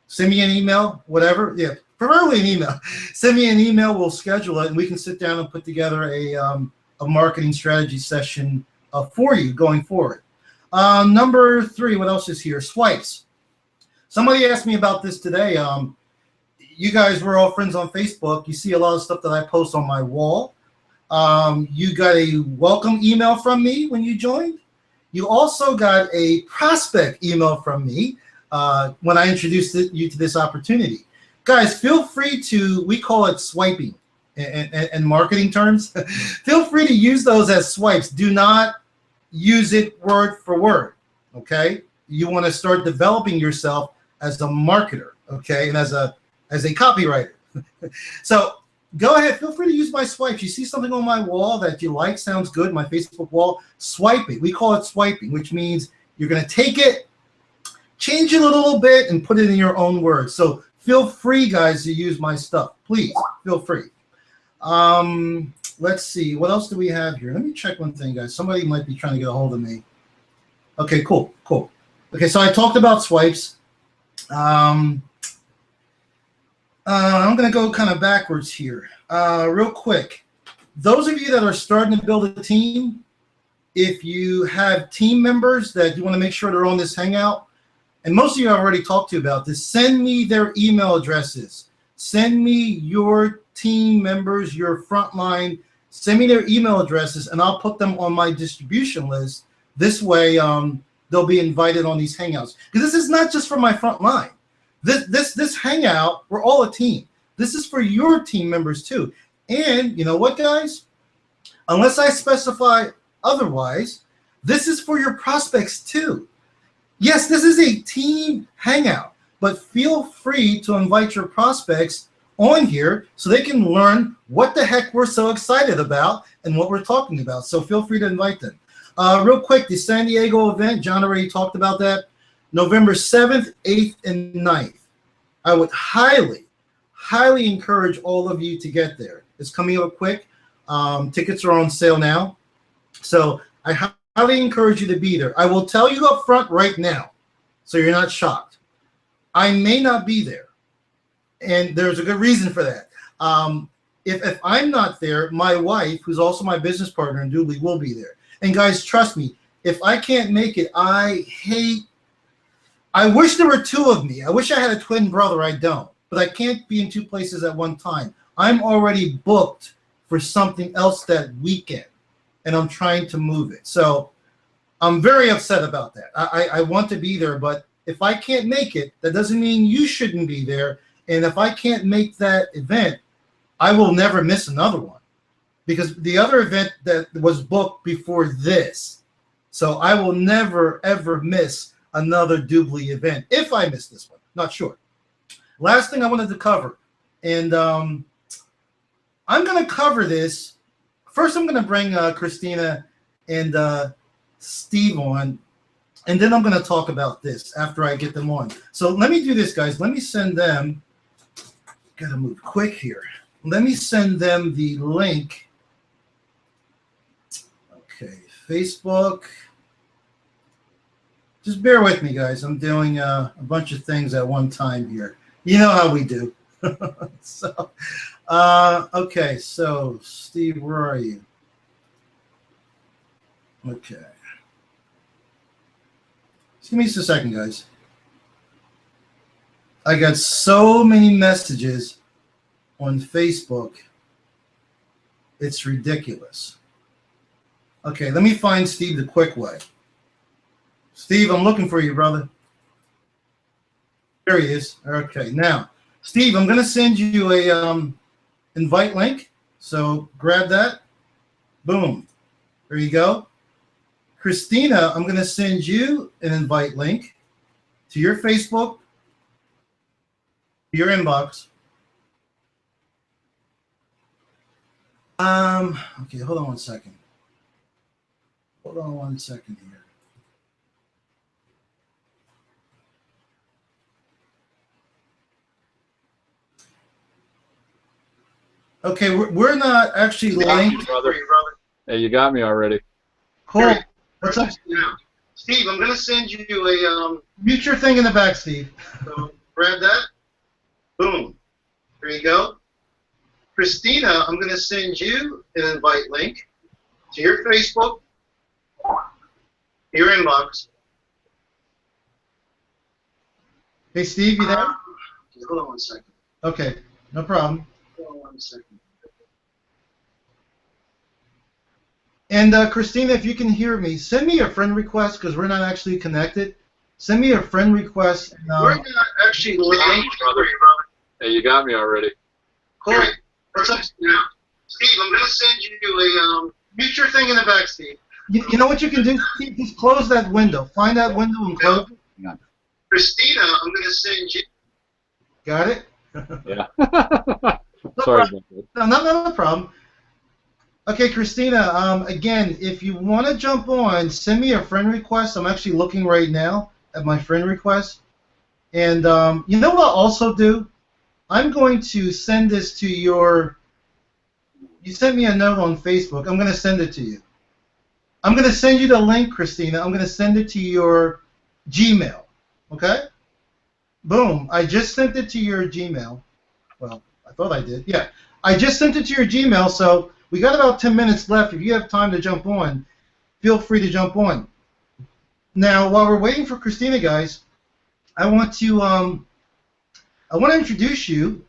Send me an email, whatever. Yeah. Preferably an email. Send me an email. We'll schedule it, and we can sit down and put together a marketing strategy session for you going forward. Number 3, what else is here? Swipes. Somebody asked me about this today. You guys were all friends on Facebook. You see a lot of stuff that I post on my wall. You got a welcome email from me when you joined. You also got a prospect email from me when I introduced you to this opportunity. Guys, feel free to, we call it swiping in marketing terms. Feel free to use those as swipes. Do not use it word for word, okay? You want to start developing yourself as a marketer, okay, and as a copywriter. So go ahead, feel free to use my swipes. You see something on my wall that you like, sounds good, my Facebook wall, swipe it. We call it swiping, which means you're going to take it, change it a little bit, and put it in your own words. So feel free, guys, to use my stuff. Please, feel free. let's see. What else do we have here? Let me check one thing, guys. Somebody might be trying to get a hold of me. Okay, cool. Okay, so I talked about swipes. I'm going to go kind of backwards here. Real quick. Those of you that are starting to build a team, if you have team members that you want to make sure they're on this Hangout, and most of you I've already talked to about this, send me their email addresses. Send me your team members, your frontline, send me their email addresses, and I'll put them on my distribution list. This way, they'll be invited on these Hangouts. Because this is not just for my frontline. This Hangout, we're all a team. This is for your team members too. And you know what, guys? Unless I specify otherwise, this is for your prospects too. Yes, this is a team Hangout, but feel free to invite your prospects on here so they can learn what the heck we're so excited about and what we're talking about. So feel free to invite them. Real quick, the San Diego event, John already talked about that. November 7th, 8th, and 9th. I would highly encourage all of you to get there. It's coming up quick. Tickets are on sale now. So I highly encourage you to be there. I will tell you up front right now, so you're not shocked. I may not be there, and there's a good reason for that. If I'm not there, my wife, who's also my business partner in Doobly, will be there. And guys, trust me, if I can't make it, I wish there were two of me. I wish I had a twin brother. I don't. But I can't be in two places at one time. I'm already booked for something else that weekend, and I'm trying to move it. So I'm very upset about that. I want to be there, but if I can't make it, that doesn't mean you shouldn't be there. And if I can't make that event, I will never miss another one, because the other event that was booked before this. So I will never, ever miss another Doobly event. If I miss this one, not sure. Last thing I wanted to cover, and I'm going to cover this. First, I'm going to bring Christina and Steve on, and then I'm going to talk about this after I get them on. So let me do this, guys. Let me send them. Got to move quick here. Let me send them the link. Okay, Facebook. Just bear with me, guys. I'm doing a bunch of things at one time here. You know how we do. So, okay. So, Steve, where are you? Okay. Just give me just a second, guys. I got so many messages on Facebook. It's ridiculous. Okay, let me find Steve the quick way. Steve, I'm looking for you, brother. There he is. Okay, now, Steve, I'm going to send you a invite link. So grab that. Boom. There you go. Christina, I'm going to send you an invite link to your Facebook, your inbox. Okay, hold on one second. Hold on one second here. Okay, we're not actually linked. Brother. Hey, you got me already. Cool. What's up? Yeah. Steve, I'm going to send you a mute your thing in the back, Steve. So grab that. Boom. There you go. Christina, I'm going to send you an invite link to your Facebook, your inbox. Hey, Steve, you there? Okay, hold on one second. Okay, no problem. Hold on one second. And Christina, if you can hear me, send me a friend request because we're not actually connected. Send me a friend request. And, we're not actually linked, brother. Hey, you got me already. Cool. What's up? Yeah. Steve, I'm going to send you a mute your thing in the back, Steve. You know what you can do? Steve, just close that window. Find that window and close it. Yeah. Christina, I'm going to send you. Got it? Yeah. No Sorry problem. about that. No, no problem. Okay, Christina, again, if you want to jump on, send me a friend request. I'm actually looking right now at my friend request. And you know what I'll also do? I'm going to send this to your You sent me a note on Facebook. I'm going to send it to you. I'm going to send you the link, Christina. I'm going to send it to your Gmail. Okay? Boom. I just sent it to your Gmail. Well, I thought I did. Yeah. I just sent it to your Gmail, so we got about 10 minutes left. If you have time to jump on, feel free to jump on. Now, while we're waiting for Christina, guys, I want to introduce you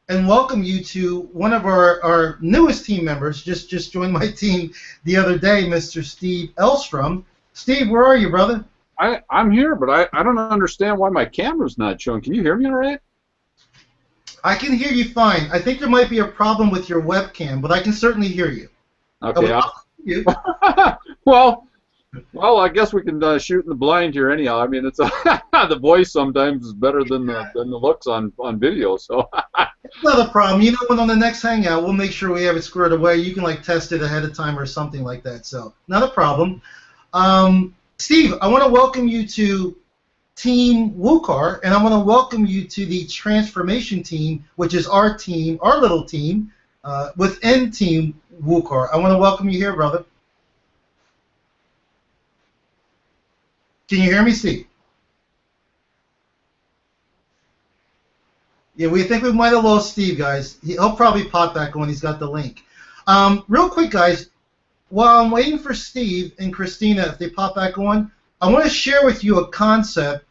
and welcome you to one of our newest team members. Just joined my team the other day, Mr. Steve Elstrom. Steve, where are you, brother? I'm here, but I don't understand why my camera's not showing. Can you hear me all right? I can hear you fine. I think there might be a problem with your webcam, but I can certainly hear you. Okay. You. Well, I guess we can shoot in the blind here anyhow. I mean, it's the voice sometimes is better than the looks on video. So. It's not a problem. You know what? On the next hangout, we'll make sure we have it squared away. You can like test it ahead of time or something like that. So not a problem. Steve, I want to welcome you to Team WUKAR, and I want to welcome you to the transformation team, which is our team, our little team, within Team WUKAR. I want to welcome you here, brother. Can you hear me, Steve? Yeah, we think we might have lost Steve, guys. He'll probably pop back on. He's got the link. Real quick, guys, while I'm waiting for Steve and Christina, if they pop back on, I want to share with you a concept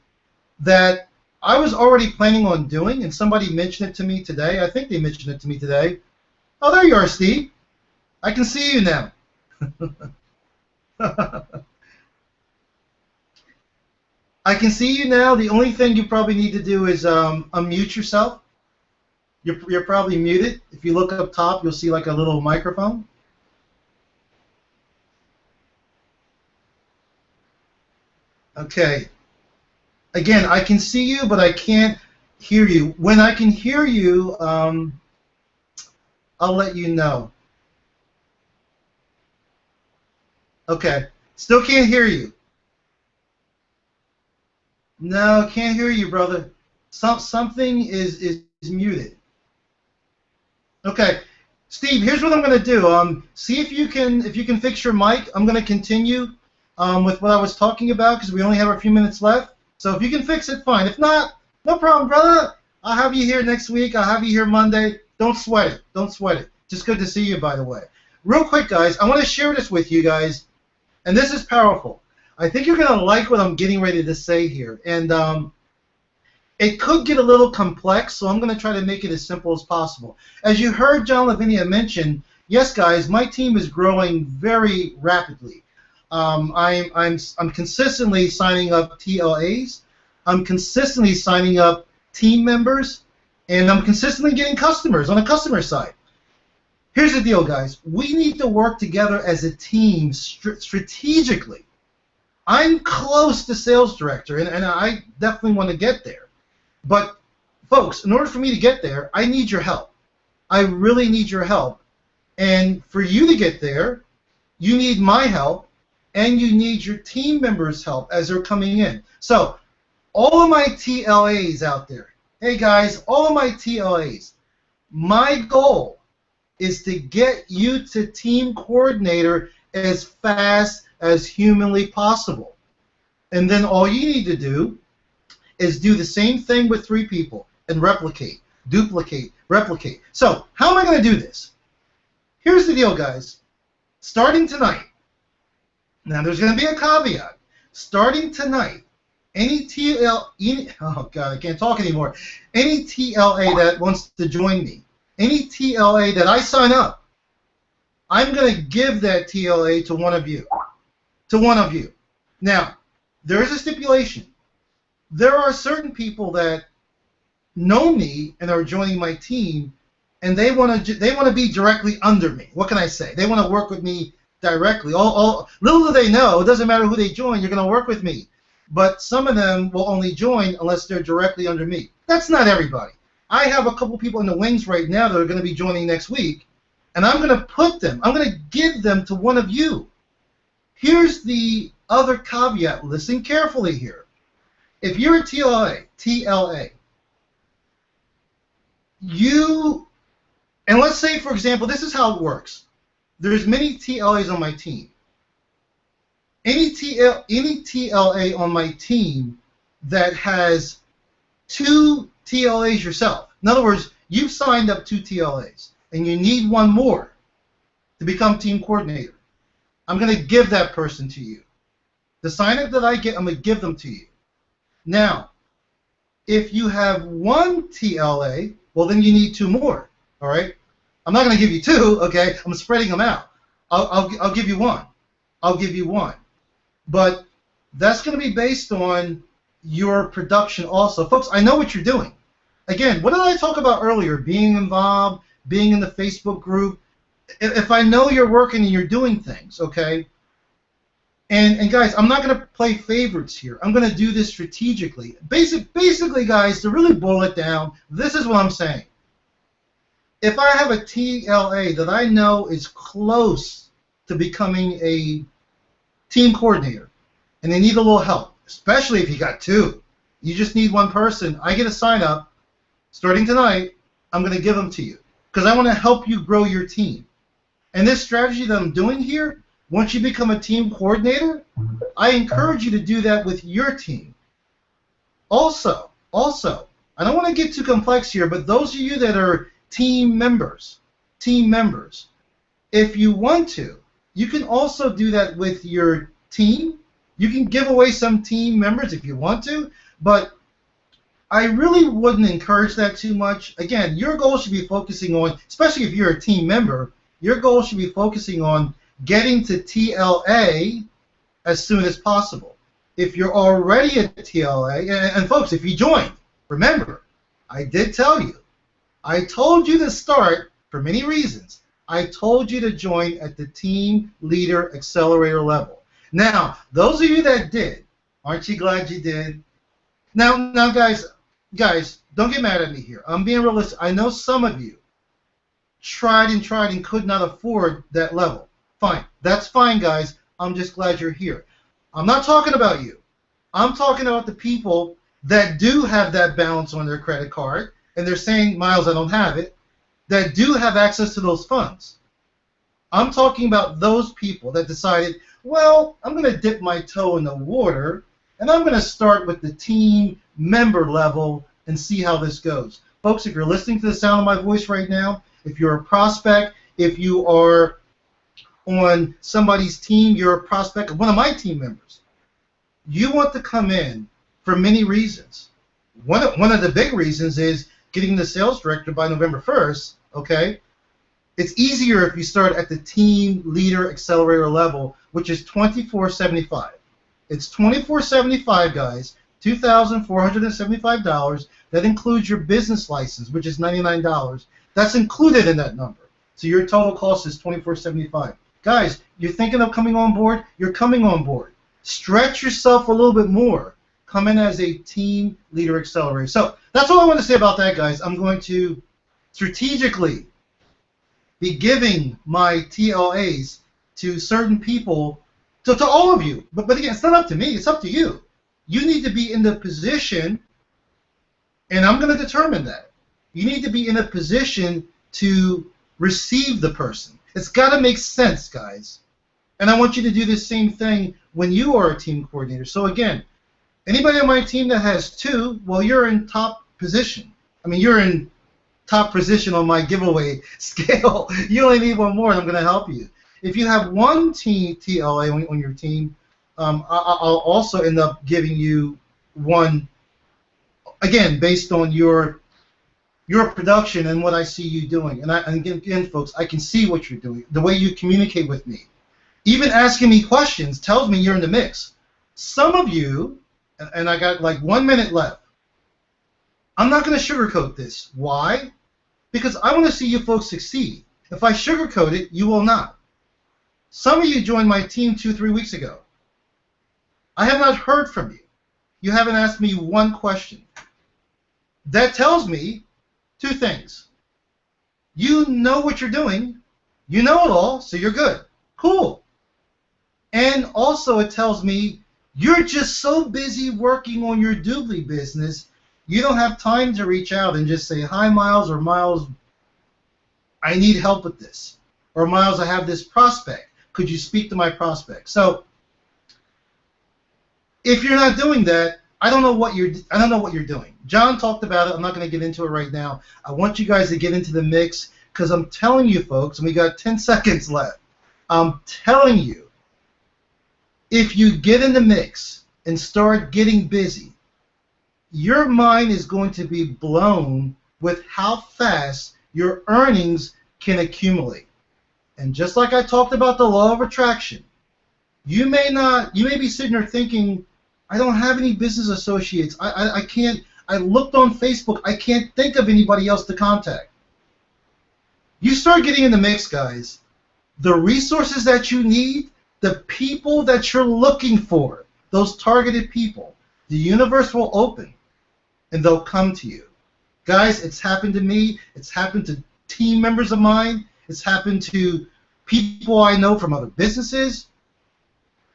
that I was already planning on doing, and somebody mentioned it to me today. I think they mentioned it to me today. Oh, there you are, Steve. I can see you now. I can see you now. The only thing you probably need to do is unmute yourself. You're probably muted. If you look up top, you'll see like a little microphone. Okay. Again, I can see you, but I can't hear you. When I can hear you, I'll let you know. Okay. Still can't hear you. No, can't hear you, brother. Something is muted. Okay, Steve. Here's what I'm going to do. See if you can fix your mic. I'm going to continue with what I was talking about because we only have a few minutes left. So if you can fix it, fine. If not, no problem, brother. I'll have you here next week. I'll have you here Monday. Don't sweat it. Don't sweat it. Just good to see you, by the way. Real quick, guys, I want to share this with you guys, and this is powerful. I think you're going to like what I'm getting ready to say here. And it could get a little complex, so I'm going to try to make it as simple as possible. As you heard John Lavinia mention, yes, guys, my team is growing very rapidly. I'm consistently signing up TLAs. I'm consistently signing up team members. And I'm consistently getting customers on the customer side. Here's the deal, guys. We need to work together as a team strategically. I'm close to sales director, and I definitely want to get there. But, folks, in order for me to get there, I need your help. I really need your help. And for you to get there, you need my help, and you need your team members' help as they're coming in. So, all of my TLAs out there, hey, guys, all of my TLAs, my goal is to get you to team coordinator as fast as humanly possible. And then all you need to do is do the same thing with 3 people and replicate, duplicate, replicate. So how am I going to do this? Here's the deal, guys. Starting tonight, now there's going to be a caveat. Starting tonight, any oh God, I can't talk anymore. Any TLA that wants to join me, any TLA that I sign up, I'm going to give that TLA to one of you. To one of you. Now, there is a stipulation. There are certain people that know me and are joining my team, and they want to be directly under me. What can I say? They want to work with me directly. Little do they know, it doesn't matter who they join, you're going to work with me. But some of them will only join unless they're directly under me. That's not everybody. I have a couple people in the wings right now that are going to be joining next week, and I'm going to give them to one of you. Here's the other caveat. Listen carefully here. If you're a TLA, you And let's say, for example, this is how it works. There's many TLAs on my team. Any TLA on my team that has 2 TLAs yourself. In other words, you've signed up 2 TLAs, and you need one more to become team coordinator. I'm going to give that person to you. The sign-up that I get, I'm going to give them to you. Now, if you have 1 TLA, well, then you need 2 more. All right? I'm not going to give you 2, okay? I'm spreading them out. I'll give you 1. I'll give you 1. But that's going to be based on your production also. Folks, I know what you're doing. Again, what did I talk about earlier? Being involved, being in the Facebook group. If I know you're working and you're doing things, okay? And guys, I'm not going to play favorites here. I'm going to do this strategically. Basically, guys, to really boil it down, this is what I'm saying. If I have a TLA that I know is close to becoming a team coordinator, and they need a little help, especially if you got 2. You just need 1 person. I get a sign up. Starting tonight, I'm going to give them to you because I want to help you grow your team. And this strategy that I'm doing here, once you become a team coordinator, I encourage you to do that with your team. Also, I don't want to get too complex here, but those of you that are team members, if you want to, you can also do that with your team. You can give away some team members if you want to, but I really wouldn't encourage that too much. Again, your goal should be focusing on, especially if you're a team member, your goal should be focusing on getting to TLA as soon as possible. If you're already at TLA, and folks, if you joined, remember, I did tell you, I told you to start for many reasons. I told you to join at the Team Leader Accelerator level. Now, those of you that did, aren't you glad you did? Now, guys, don't get mad at me here. I'm being realistic. I know some of you tried and could not afford that level. Fine. That's fine, guys. I'm just glad you're here. I'm not talking about you. I'm talking about the people that do have that balance on their credit card, and they're saying, Miles, I don't have it, that do have access to those funds. I'm talking about those people that decided, well, I'm going to dip my toe in the water, and I'm going to start with the team member level and see how this goes. Folks, if you're listening to the sound of my voice right now, if you're a prospect, if you are on somebody's team, you're a prospect of one of my team members, you want to come in for many reasons. One of the big reasons is getting the sales director by November 1st, okay? It's easier if you start at the Team Leader Accelerator level, which is $24.75. It's $24.75, guys, $2,475. That includes your business license, which is $99. That's included in that number. So your total cost is $24.75. Guys, you're thinking of coming on board? You're coming on board. Stretch yourself a little bit more. Come in as a Team Leader Accelerator. So that's all I want to say about that, guys. I'm going to strategically be giving my TLAs to certain people, to all of you. But again, it's not up to me. It's up to you. You need to be in the position, and I'm going to determine that. You need to be in a position to receive the person. It's got to make sense, guys. And I want you to do the same thing when you are a team coordinator. So again, anybody on my team that has 2, well, you're in top position. I mean, you're in top position on my giveaway scale. You only need 1 more, and I'm going to help you. If you have 1 TLA on your team, I'll also end up giving you 1, again, based on your production and what I see you doing. And again, folks, I can see what you're doing, the way you communicate with me. Even asking me questions tells me you're in the mix. Some of you, and I got like 1 minute left, I'm not going to sugarcoat this. Why? Because I want to see you folks succeed. If I sugarcoat it, you will not. Some of you joined my team 2-3 weeks ago. I have not heard from you. You haven't asked me 1 question. That tells me 2 things. You know what you're doing. You know it all, so you're good. Cool. And also it tells me you're just so busy working on your doobly business, you don't have time to reach out and just say, hi, Miles, or Miles, I need help with this. Or Miles, I have this prospect. Could you speak to my prospect? So if you're not doing that, I don't know what you're doing. John talked about it. I'm not going to get into it right now. I want you guys to get into the mix because I'm telling you, folks, and we got 10 seconds left. I'm telling you, if you get in the mix and start getting busy, your mind is going to be blown with how fast your earnings can accumulate. And just like I talked about the law of attraction, you may be sitting there thinking, I don't have any business associates. I can't, I looked on Facebook, I can't think of anybody else to contact. You start getting in the mix, guys. The resources that you need, the people that you're looking for, those targeted people, the universe will open and they'll come to you. Guys, it's happened to me. It's happened to team members of mine. It's happened to people I know from other businesses.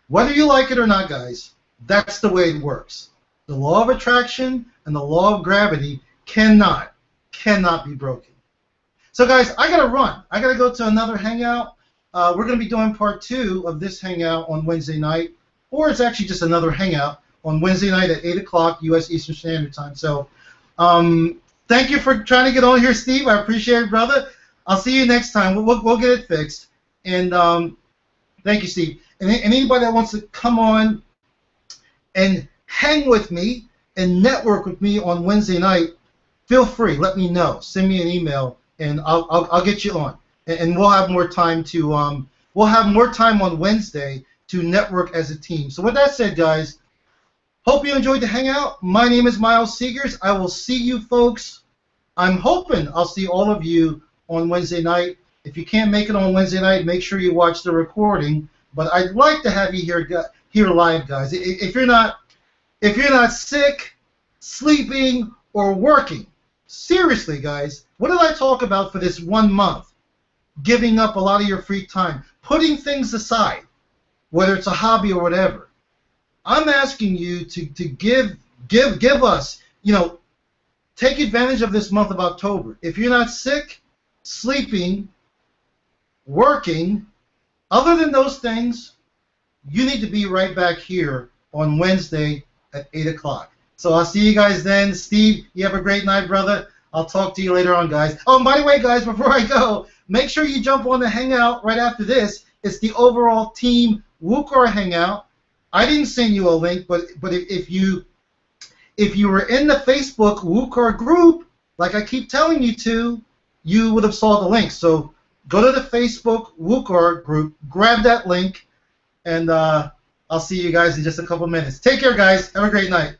Whether you like it or not, guys, that's the way it works. The law of attraction and the law of gravity cannot be broken. So, guys, I got to run. I got to go to another hangout. We're going to be doing part 2 of this hangout on Wednesday night, or it's actually just another hangout on Wednesday night at 8 o'clock U.S. Eastern Standard Time. So thank you for trying to get on here, Steve. I appreciate it, brother. I'll see you next time. We'll get it fixed. And thank you, Steve. And anybody that wants to come on and hang with me and network with me on Wednesday night, feel free. Let me know. Send me an email, and I'll get you on. And we'll have more time to on Wednesday to network as a team. So with that said, guys, hope you enjoyed the hangout. My name is Miles Seegers. I will see you folks. I'm hoping I'll see all of you on Wednesday night. If you can't make it on Wednesday night, make sure you watch the recording. But I'd like to have you here live, guys. If you're not sick, sleeping, or working, seriously, guys, what did I talk about for this 1 month? Giving up a lot of your free time, putting things aside, whether it's a hobby or whatever. I'm asking you to give us, take advantage of this month of October. If you're not sick, sleeping, working, other than those things, you need to be right back here on Wednesday at 8 o'clock. So I'll see you guys then. Steve, you have a great night, brother. I'll talk to you later on, guys. Oh, and by the way, guys, before I go, make sure you jump on the hangout right after this. It's the overall team WUKAR hangout. I didn't send you a link, but if you were in the Facebook WUKAR group, like I keep telling you to, you would have saw the link. So go to the Facebook WUKAR group, grab that link, and I'll see you guys in just a couple minutes. Take care, guys. Have a great night.